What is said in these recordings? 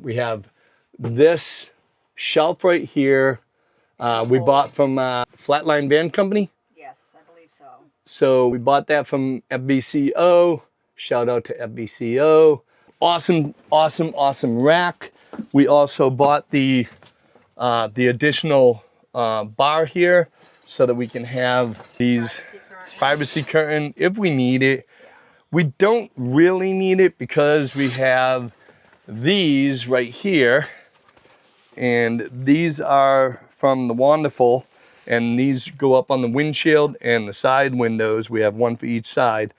We have this shelf right here. We bought from Flatline Van Company. Yes, I believe so. So we bought that from FBCO. Shout out to FBCO. Awesome, awesome, awesome rack. We also bought the additional bar here so that we can have these privacy curtain if we need it. Yeah. We don't really need it because we have these right here, and these are from the Wonderful, and these go up on the windshield and the side windows. We have one for each side.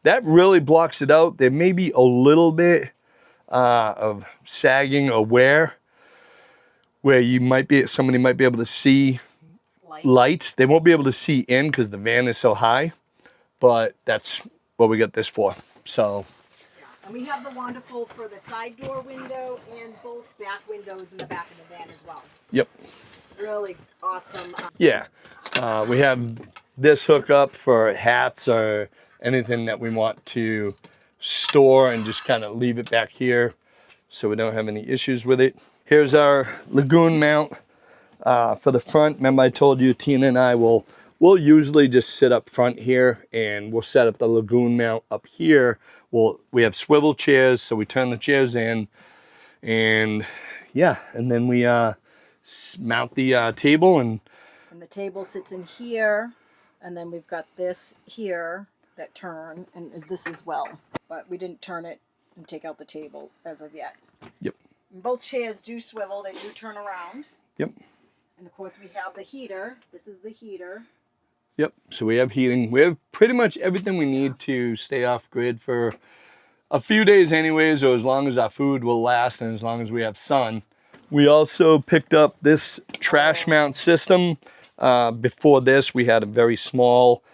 That really blocks it out. There may be a little bit of sagging or wear where somebody might be able to see lights. They won't be able to see in because the van is so high, but that's what we got this for. So. And we have the Wonderful for the side door window and both back windows in the back of the van as well. Yep. Really awesome. Yeah. We have this hookup for hats or anything that we want to store and just kind of leave it back here so we don't have any issues with it. Here's our Lagoon mount for the front. Remember I told you Tina and I we'll usually just sit up front here and we'll set up the Lagoon mount up here. We have swivel chairs, so we turn the chairs in, and yeah, and then we mount the table. And the table sits in here, and then we've got this here that turn, and this as well. But we didn't turn it and take out the table as of yet. Yep. And both chairs do swivel, they do turn around. Yep. And of course we have the heater. This is the heater. Yep, so we have heating. We have pretty much everything we need to stay off grid for a few days anyways, or as long as our food will last and as long as we have sun. We also picked up this trash mount system. Before this, we had a very small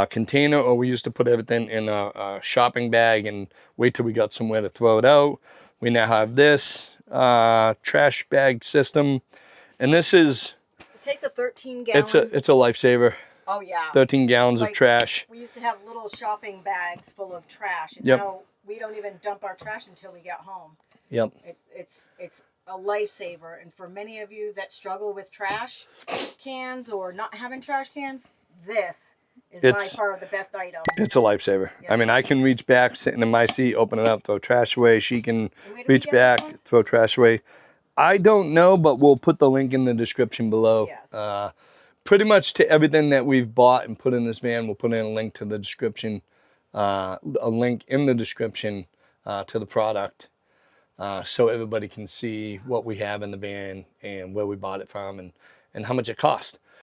container, or we used to put everything in a shopping bag and wait till we got somewhere to throw it out. We now have this trash bag system, and this is... It takes a 13-gallon. It's a lifesaver. Oh yeah. 13 gallons of trash. We used to have little shopping bags full of trash, and yep. Now we don't even dump our trash until we get home. Yep. It's a lifesaver, and for many of you that struggle with trash cans or not having trash cans, this is by far the best item. It's a lifesaver. Yep. I mean, I can reach back, sitting in my seat, open it up, throw trash away. She can reach back, throw trash away. I don't know, but we'll put the link in the description below. Yes. Pretty much to everything that we've bought and put in this van, we'll put in a link to the description, a link in the description to the product, so everybody can see what we have in the van and where we bought it from and how much it cost.